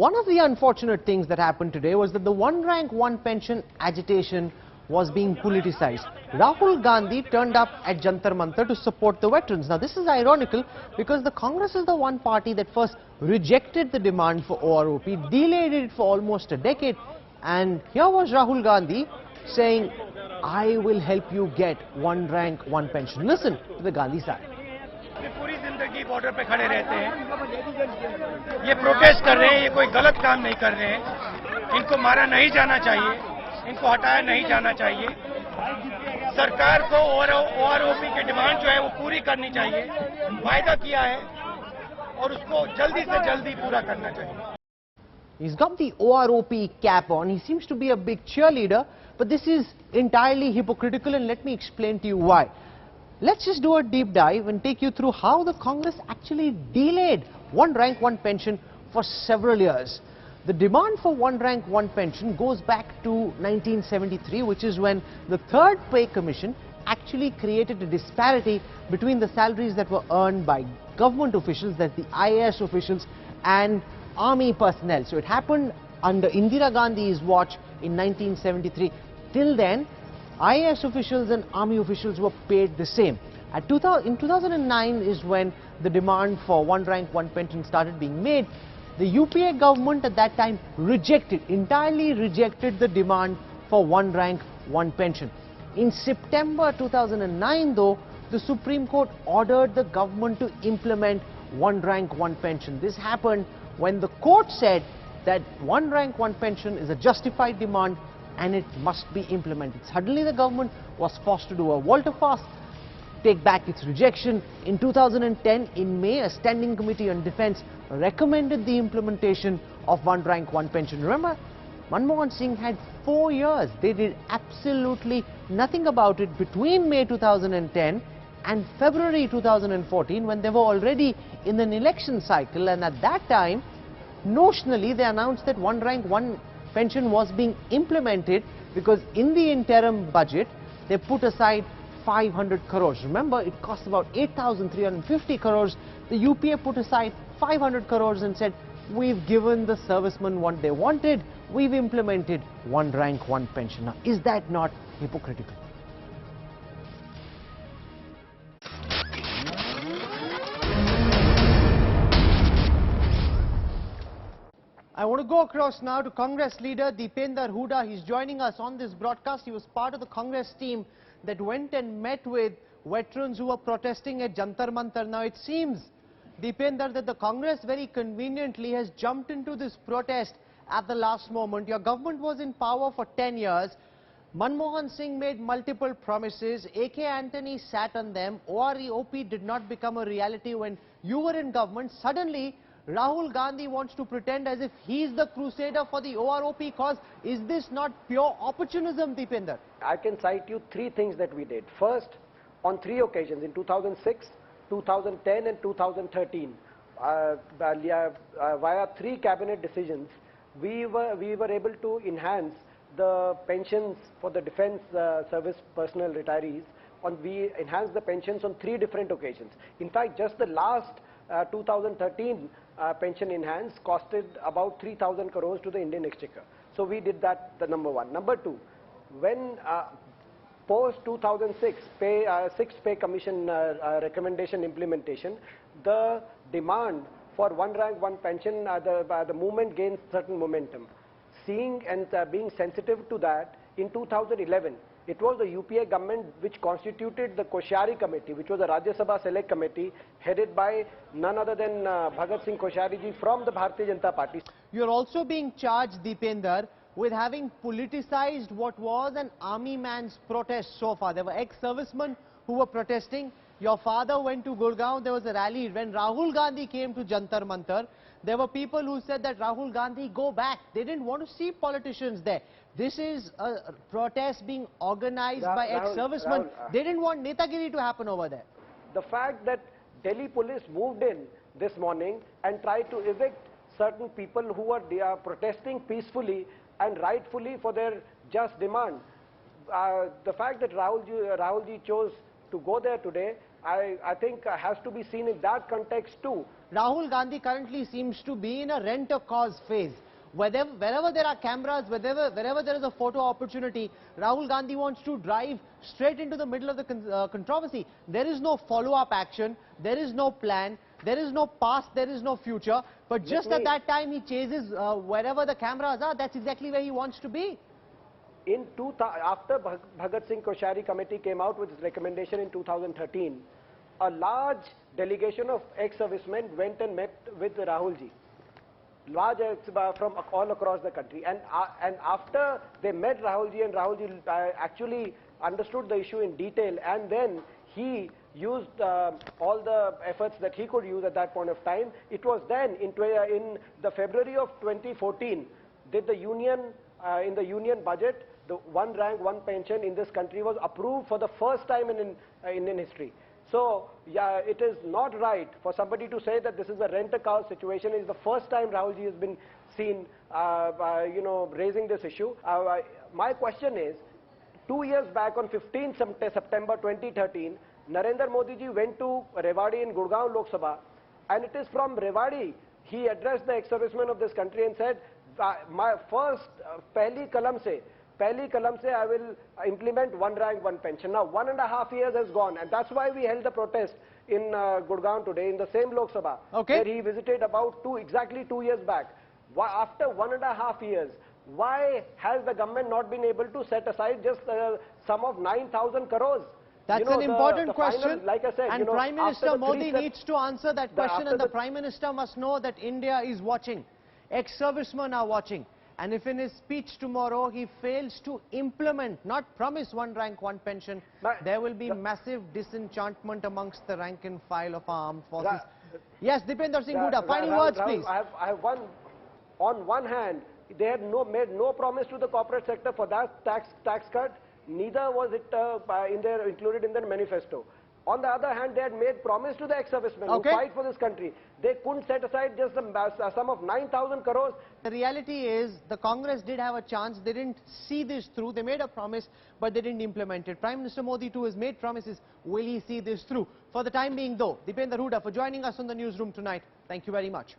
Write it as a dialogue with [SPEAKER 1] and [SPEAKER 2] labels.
[SPEAKER 1] One of the unfortunate things that happened today was that the one rank, one pension agitation was being politicized. Rahul Gandhi turned up at Jantar Mantar to support the veterans. Now this is ironical because the Congress is the one party that first rejected the demand for OROP, delayed it for almost a decade, and here was Rahul Gandhi saying, I will help you get one rank, one pension. Listen to the Gandhi side.
[SPEAKER 2] पूरी जिंदगी border पे खड़े रहते हैं, ये protest कर रहे हैं, ये कोई गलत काम नहीं कर रहे हैं, इनको मारा नहीं जाना चाहिए, इनको हटाया नहीं जाना चाहिए, सरकार को ओआरओपी की डिमांड जो है वो पूरी करनी चाहिए, वायदा किया है और उसको जल्दी से जल्दी पूरा करना चाहिए.
[SPEAKER 1] He's got the OROP cap on. He seems to be a big cheerleader, but this is entirely hypocritical, and let me explain to you why. Let's just do a deep dive and take you through how the Congress actually delayed one rank, one pension for several years. The demand for one rank, one pension goes back to 1973, which is when the Third Pay Commission actually created a disparity between the salaries that were earned by government officials, that's the IAS officials, and army personnel. So it happened under Indira Gandhi's watch in 1973. Till then, IAS officials and army officials were paid the same. In 2009 is when the demand for one rank, one pension started being made. The UPA government at that time entirely rejected the demand for one rank, one pension. In September 2009 though, the Supreme Court ordered the government to implement one rank, one pension. This happened when the court said that one rank, one pension is a justified demand and it must be implemented. Suddenly the government was forced to do a volte-face, take back its rejection. In 2010, in May, a standing committee on defence recommended the implementation of one rank, one pension. Remember, Manmohan Singh had 4 years. They did absolutely nothing about it between May 2010 and February 2014, when they were already in an election cycle, and at that time, notionally, they announced that one rank, one pension was being implemented because in the interim budget, they put aside 500 crores. Remember, it cost about 8,350 crores. The UPA put aside 500 crores and said, we've given the servicemen what they wanted. We've implemented one rank, one pension. Now, is that not hypocritical? I want to go across now to Congress leader Deepinder Hooda. He's joining us on this broadcast. He was part of the Congress team that went and met with veterans who were protesting at Jantar Mantar. Now it seems, Deepinder, that the Congress very conveniently has jumped into this protest at the last moment. Your government was in power for 10 years. Manmohan Singh made multiple promises. A.K. Antony sat on them. OROP did not become a reality when you were in government. Suddenly, Rahul Gandhi wants to pretend as if he's the crusader for the OROP cause. Is this not pure opportunism, Deepinder?
[SPEAKER 3] I can cite you 3 things that we did. First, on 3 occasions, in 2006, 2010 and 2013, via 3 cabinet decisions, we were able to enhance the pensions for the defence service personnel retirees. We enhanced the pensions on 3 different occasions. In fact, just the last 2013 pension enhance costed about 3,000 crores to the Indian Exchequer. So we did that, the number 1. Number 2, when post 2006 Sixth Pay Commission recommendation implementation, the demand for one rank, one pension, the movement gained certain momentum. Seeing and being sensitive to that, in 2011, it was the UPA government which constituted the Koshari committee, which was a Rajya Sabha Select Committee headed by none other than Bhagat Singh Koshari ji from the Bharatiya Janata Party.
[SPEAKER 1] You're also being charged, Deepinder, with having politicized what was an army man's protest so far. There were ex-servicemen who were protesting. Your father went to Gurgaon. There was a rally. When Rahul Gandhi came to Jantar Mantar, there were people who said that Rahul Gandhi go back. They didn't want to see politicians there. This is a protest being organized by ex-servicemen. They didn't want Netagiri to happen over there.
[SPEAKER 3] The fact that Delhi police moved in this morning and tried to evict certain people who were protesting peacefully and rightfully for their just demand. The fact that Rahul ji chose to go there today I think has to be seen in that context too.
[SPEAKER 1] Rahul Gandhi currently seems to be in a rent-a-cause phase. Wherever there are cameras, wherever there is a photo opportunity, Rahul Gandhi wants to drive straight into the middle of the controversy. There is no follow-up action, there is no plan, there is no past, there is no future. But just at that time he chases wherever the cameras are. That's exactly where he wants to be.
[SPEAKER 3] After Bhagat Singh Koshari committee came out with its recommendation in 2013, a large delegation of ex-servicemen went and met with Rahul ji. Large from all across the country, and after they met Rahul ji, and Rahul ji actually understood the issue in detail, and then he used all the efforts that he could use at that point of time. It was then in the February of 2014 did the union in the union budget, the one rank one pension in this country was approved for the first time in Indian history. So, yeah, it is not right for somebody to say that this is a rent-a-car situation. It's the first time Rahul ji has been seen, raising this issue. My question is, 2 years back on 15th September 2013, Narendra Modi ji went to Rewari in Gurgaon Lok Sabha, and it is from Rewari he addressed the ex-servicemen of this country and said, my first, pehli kalam se I will implement one rank, one pension. Now, 1.5 years has gone, and that's why we held the protest in Gurgaon today, in the same Lok Sabha, where he visited about exactly 2 years back. After 1.5 years, why has the government not been able to set aside just a sum of 9,000 crores?
[SPEAKER 1] That's an important question,
[SPEAKER 3] final, like I said,
[SPEAKER 1] and Prime Minister Modi needs to answer that question, and the Prime Minister must know that India is watching. Ex-servicemen are watching. And if in his speech tomorrow he fails to implement, not promise one rank, one pension, there will be massive disenchantment amongst the rank and file of our armed forces. Yes, Dipender Singh Huda, final words, please.
[SPEAKER 3] I have one. On one hand, they had made no promise to the corporate sector for that tax cut. Neither was it included in their manifesto. On the other hand, they had made promise to the ex-servicemen who fight for this country. They couldn't set aside just a sum of 9,000 crores.
[SPEAKER 1] The reality is, the Congress did have a chance. They didn't see this through. They made a promise, but they didn't implement it. Prime Minister Modi too has made promises. Will he see this through? For the time being though, Dipender Huda for joining us on the newsroom tonight. Thank you very much.